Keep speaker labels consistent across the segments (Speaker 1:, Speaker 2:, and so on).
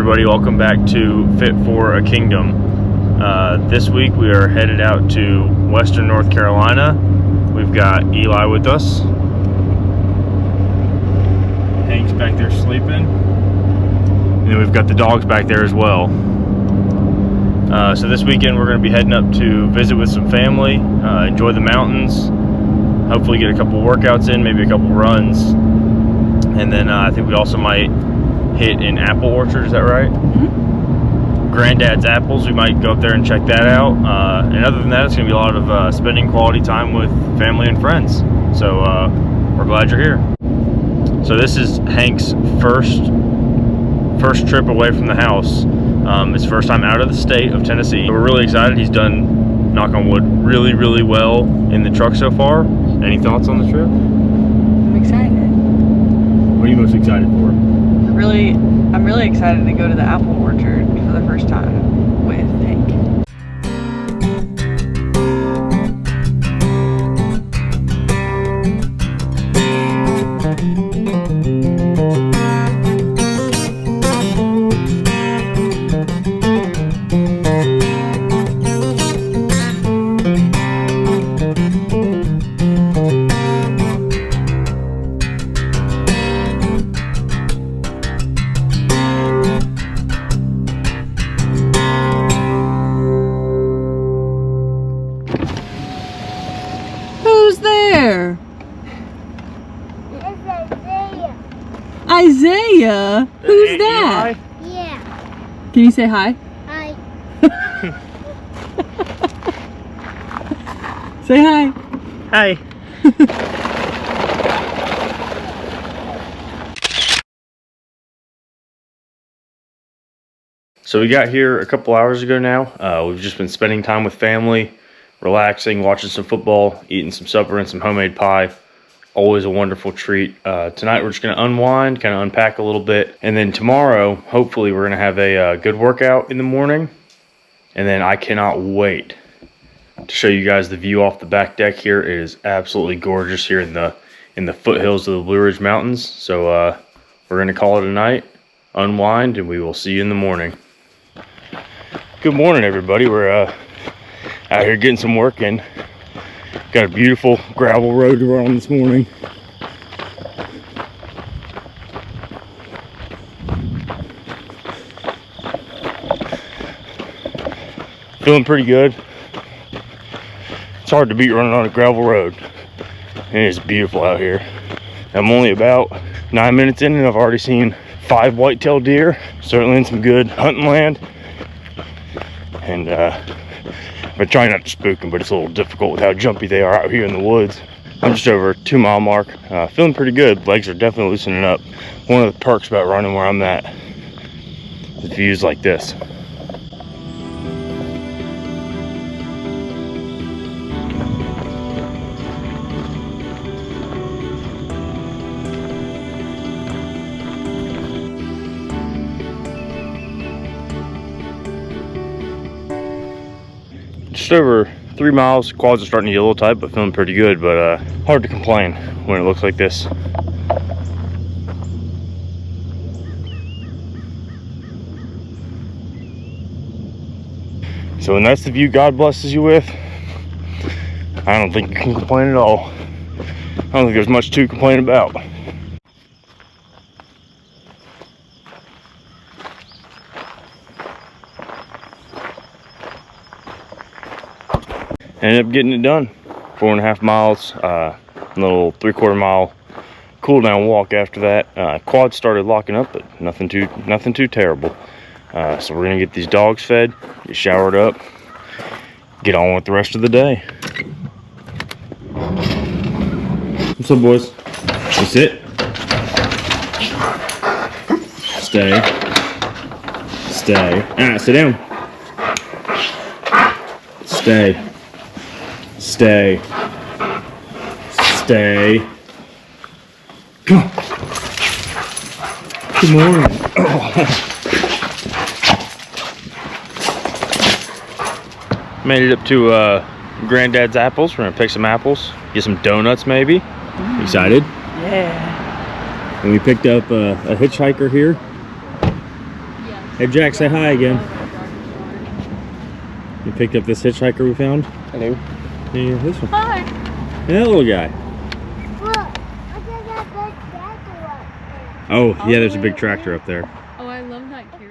Speaker 1: everybody, welcome back to Fit for a Kingdom. This week we are headed out to Western North Carolina. We've got Eli with us. Hank's back there sleeping. And then we've got the dogs back there as well. So this weekend we're going to be heading up to visit with some family, enjoy the mountains, hopefully get a couple workouts in, maybe a couple runs. And then I think we also might hit an apple orchard, is that right? Mm-hmm. Granddad's apples, we might go up there and check that out. And other than that, it's going to be a lot of spending quality time with family and friends. So we're glad you're here. So this is Hank's first trip away from the house. His first time out of the state of Tennessee. We're really excited. He's done, knock on wood, really well in the truck so far. Any thoughts on the trip?
Speaker 2: I'm excited.
Speaker 1: What are you most excited for?
Speaker 2: I'm really excited to go to the apple orchard for the first time with Hank. Isaiah? Who's that?
Speaker 3: Yeah.
Speaker 2: Can you say hi?
Speaker 3: Hi.
Speaker 2: Say hi.
Speaker 1: Hi. So we got here a couple hours ago now. We've just been spending time with family, relaxing, watching some football, eating some supper and some homemade pie. Always a wonderful treat. Tonight we're just going to unwind, kind of unpack a little bit. And then tomorrow, hopefully we're going to have a good workout in the morning. And then I cannot wait to show you guys the view off the back deck here. It is absolutely gorgeous here in the foothills of the Blue Ridge Mountains. So we're going to call it a night, unwind, and we will see you in the morning. Good morning, everybody. We're out here getting some work in. Got a beautiful gravel road to run on this morning. Feeling pretty good. It's hard to beat running on a gravel road. And it is beautiful out here. I'm only about 9 minutes in and I've already seen 5 white-tailed deer. Certainly in some good hunting land. And I try not to spook them, but it's a little difficult with how jumpy they are out here in the woods. I'm just over 2 mile mark. Feeling pretty good. Legs are definitely loosening up. One of the perks about running where I'm at is views like this. Just over 3 miles. Quads are starting to get a little tight, but feeling pretty good. But hard to complain when it looks like this. So when that's the view God blesses you with, I don't think you can complain at all. I don't think there's much to complain about. Ended up getting it done. 4.5 miles, a little 3/4 mile cool down walk after that. Quad started locking up, but nothing too terrible. So we're gonna get these dogs fed, get showered up, get on with the rest of the day. What's up, boys? You sit. Stay. Sit down. Stay. Come on. Good morning. Made it up to Granddad's apples. We're gonna pick some apples, get some donuts maybe. Excited?
Speaker 2: Yeah.
Speaker 1: And we picked up a hitchhiker here.
Speaker 3: Yeah.
Speaker 1: Hey Jack, say hi again. You picked up this hitchhiker we found?
Speaker 3: Hello.
Speaker 1: Yeah, this one.
Speaker 2: Hi.
Speaker 1: And that little guy. Oh, yeah, there's a big tractor up there.
Speaker 2: Oh, I love that carrier.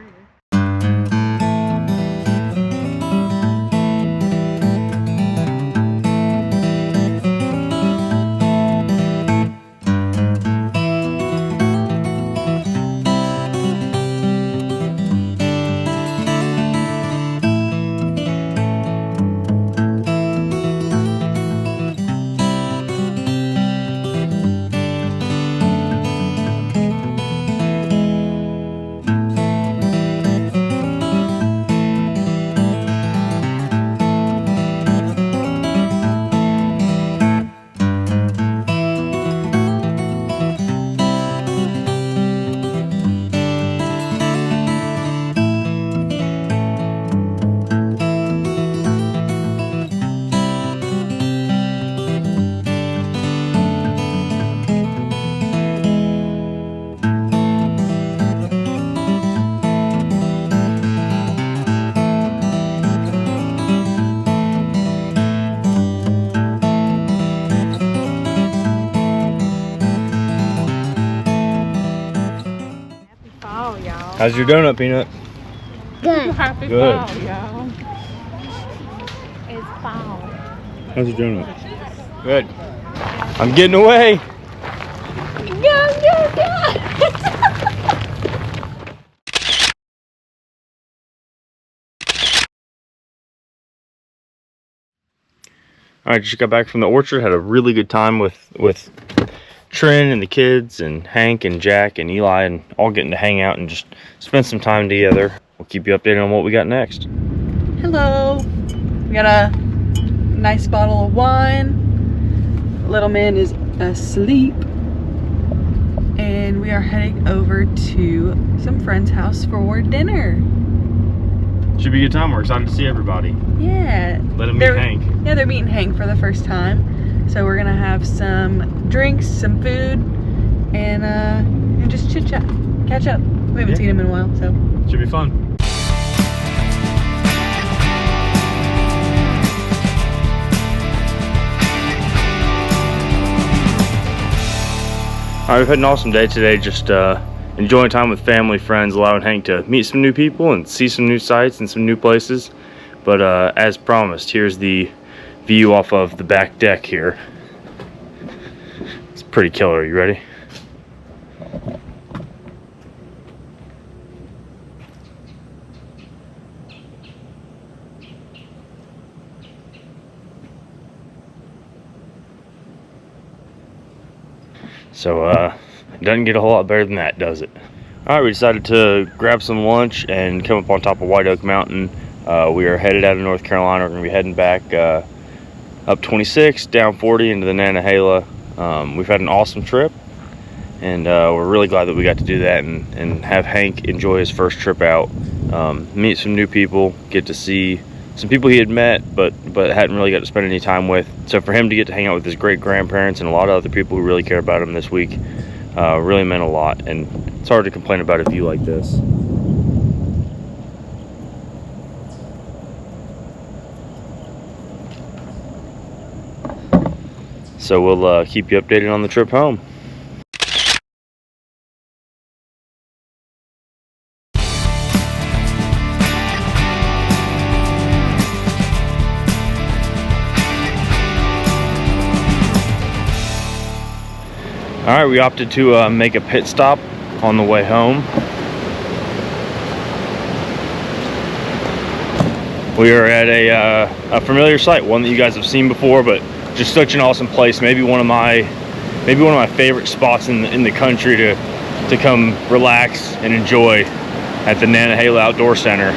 Speaker 1: How's your donut, Peanut?
Speaker 4: Good.
Speaker 2: Happy
Speaker 1: Good.
Speaker 2: fall, y'all. It's fall.
Speaker 1: How's your donut? Good. I'm getting away.
Speaker 2: Go, go, go!
Speaker 1: All right, just got back from the orchard. Had a really good time with Trin and the kids and Hank and Jack and Eli, and all getting to hang out and just spend some time together. We'll keep you updated on what we got next.
Speaker 2: Hello. We got a nice bottle of wine. Little man is asleep. And we are heading over to some friend's house for dinner.
Speaker 1: Should be a good time. We're excited to see everybody.
Speaker 2: Yeah.
Speaker 1: Let them meet Hank.
Speaker 2: Yeah, they're meeting Hank for the first time. So we're gonna have some drinks, some food, and just chit chat, catch up. We haven't seen him in a while, so.
Speaker 1: Should be fun. All right, we've had an awesome day today. Just enjoying time with family, friends, allowing Hank to meet some new people and see some new sights and some new places. But as promised, here's the view off of the back deck here. It's pretty killer. You ready? So it doesn't get a whole lot better than that, does it? All right, we decided to grab some lunch and come up on top of White Oak Mountain. We are headed out of North Carolina. We're gonna be heading back up 26, down 40 into the Nantahala. We've had an awesome trip, and we're really glad that we got to do that and have Hank enjoy his first trip out, meet some new people, get to see some people he had met but hadn't really got to spend any time with. So for him to get to hang out with his great grandparents and a lot of other people who really care about him this week really meant a lot, and it's hard to complain about a view like this. So we'll keep you updated on the trip home. All right, we opted to make a pit stop on the way home. We are at a familiar site, one that you guys have seen before, but just such an awesome place. Maybe one of my favorite spots in the country to come relax and enjoy at the Nantahala Outdoor Center.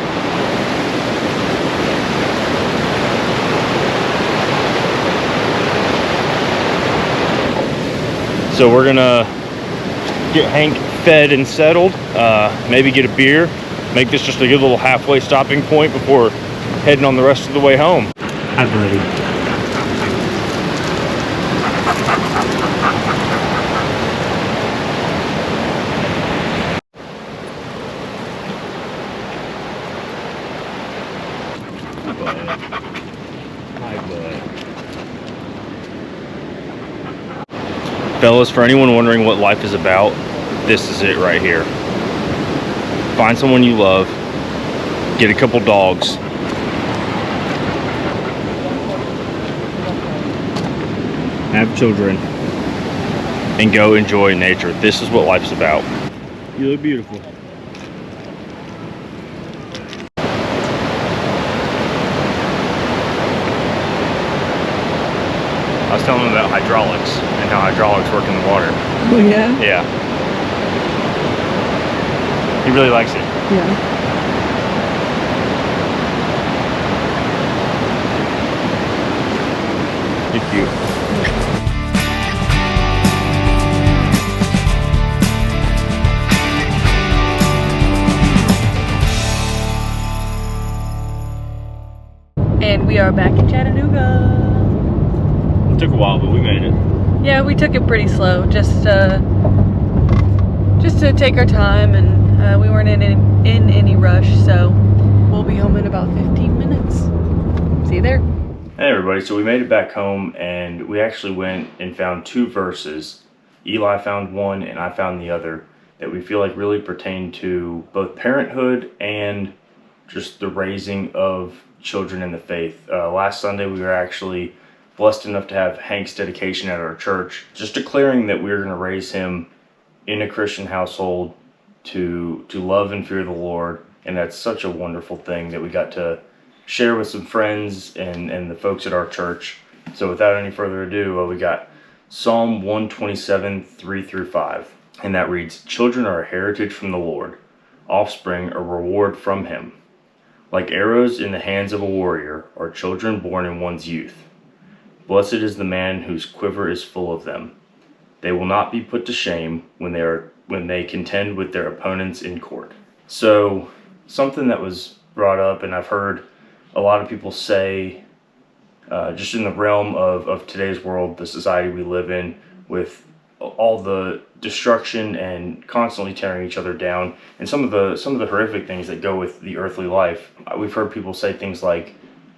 Speaker 1: So we're gonna get Hank fed and settled, maybe get a beer, make this just a good little halfway stopping point before heading on the rest of the way home. Hi, buddy. bud. Hi, bud. Fellas, for anyone wondering what life is about, this is it right here. Find someone you love, get a couple dogs, have children, and go enjoy nature. This is what life's about. You look beautiful. I was telling him about hydraulics and how hydraulics work in the water.
Speaker 2: Oh yeah?
Speaker 1: Yeah. He really likes it.
Speaker 2: Yeah.
Speaker 1: It's cute.
Speaker 2: And we are back in Chattanooga.
Speaker 1: It took a while, but we made it.
Speaker 2: Yeah, we took it pretty slow, just to take our time, and we weren't in any rush, so we'll be home in about 15 minutes. See you there.
Speaker 1: Hey everybody, so we made it back home, and we actually went and found 2 verses. Eli found one and I found the other that we feel like really pertain to both parenthood and just the raising of children in the faith. Last Sunday we were actually blessed enough to have Hank's dedication at our church, just declaring that we were going to raise him in a Christian household to love and fear the Lord. And that's such a wonderful thing that we got to share with some friends and the folks at our church. So without any further ado, we got Psalm 127, 3-5. And that reads, "Children are a heritage from the Lord, offspring a reward from him. Like arrows in the hands of a warrior are children born in one's youth. Blessed is the man whose quiver is full of them. They will not be put to shame when they contend with their opponents in court." So something that was brought up, and I've heard a lot of people say, just in the realm of today's world, the society we live in, with all the destruction and constantly tearing each other down, and some of the horrific things that go with the earthly life. We've heard people say things like,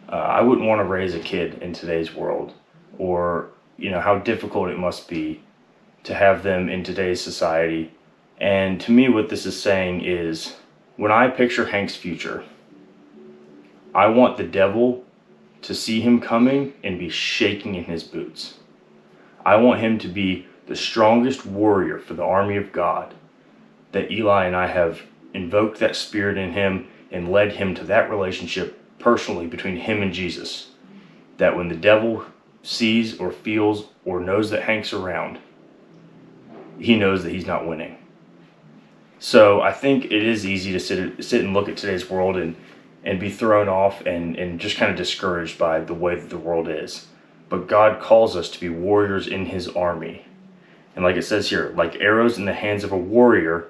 Speaker 1: "I wouldn't want to raise a kid in today's world," or how difficult it must be to have them in today's society. And to me, what this is saying is, when I picture Hank's future, I want the devil to see him coming and be shaking in his boots. I want him to be the strongest warrior for the army of God, that Eli and I have invoked that spirit in him and led him to that relationship personally between him and Jesus, that when the devil sees or feels or knows that Hank's around, he knows that he's not winning. So I think it is easy to sit and look at today's world and be thrown off and just kind of discouraged by the way that the world is. But God calls us to be warriors in his army. And like it says here, like arrows in the hands of a warrior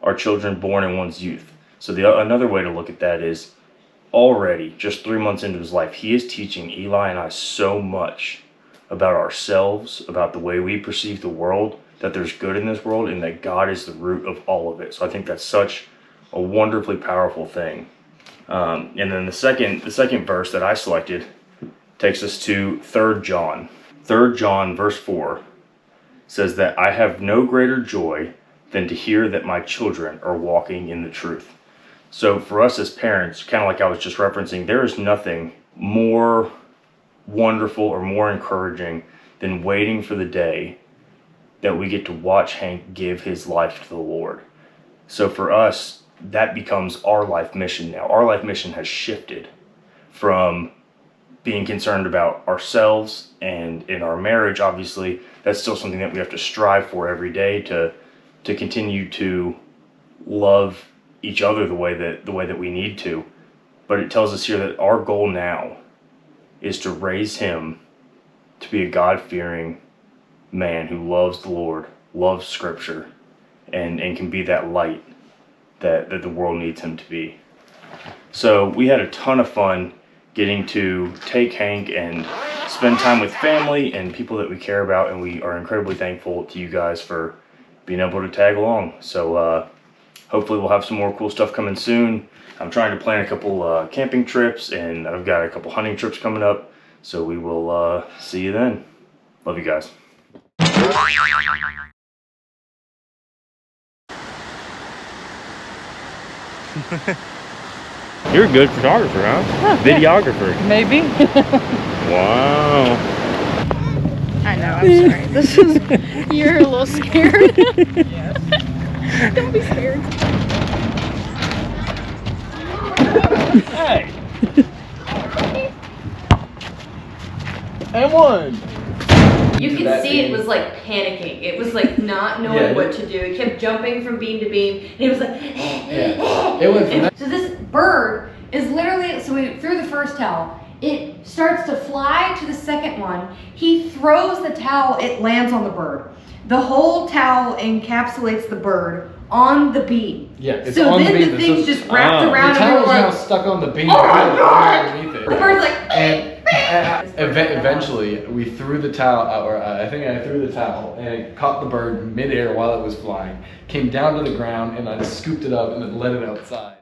Speaker 1: are children born in one's youth. So another way to look at that is, already, just 3 months into his life, he is teaching Eli and I so much about ourselves, about the way we perceive the world, that there's good in this world, and that God is the root of all of it. So I think that's such a wonderfully powerful thing. And then the second verse that I selected takes us to 3 John. 3 John verse 4 says that I have no greater joy than to hear that my children are walking in the truth. So for us as parents, kind of like I was just referencing, there is nothing more wonderful or more encouraging than waiting for the day that we get to watch Hank give his life to the Lord. So for us, that becomes our life mission now. Our life mission has shifted from being concerned about ourselves, and in our marriage, obviously, that's still something that we have to strive for every day to continue to love each other the way that we need to. But it tells us here that our goal now is to raise him to be a God-fearing man who loves the Lord, loves Scripture, and can be that light that the world needs him to be. So we had a ton of fun getting to take Hank and spend time with family and people that we care about, and we are incredibly thankful to you guys for being able to tag along. So hopefully we'll have some more cool stuff coming soon. I'm trying to plan a couple camping trips, and I've got a couple hunting trips coming up. So we will see you then. Love you guys. You're a good photographer, huh?
Speaker 2: Oh,
Speaker 1: Videographer.
Speaker 2: yeah. Maybe.
Speaker 1: Wow.
Speaker 3: I know, I'm sorry. This is, you're a little scared.
Speaker 2: Yes.
Speaker 3: Don't be scared.
Speaker 1: Hey. And one.
Speaker 4: You could see it was like panicking. It was like not knowing what to do. It kept jumping from beam to beam, and it was like.
Speaker 5: It went from
Speaker 4: So this bird is literally. So we threw the first towel. It starts to fly to the second one. He throws the towel. It lands on the bird. The whole towel encapsulates the bird on the beam.
Speaker 5: Yeah, it's
Speaker 4: so
Speaker 5: on
Speaker 4: then
Speaker 5: the beam.
Speaker 4: the thing's just wrapped
Speaker 5: The
Speaker 4: around.
Speaker 5: towel's
Speaker 4: And
Speaker 5: now
Speaker 4: like,
Speaker 5: stuck on the beam.
Speaker 4: oh my God!
Speaker 5: Underneath it.
Speaker 4: The bird's like.
Speaker 5: And eventually, we threw the towel out, or I think I threw the towel, and it caught the bird midair while it was flying, came down to the ground, and I scooped it up and then let it outside.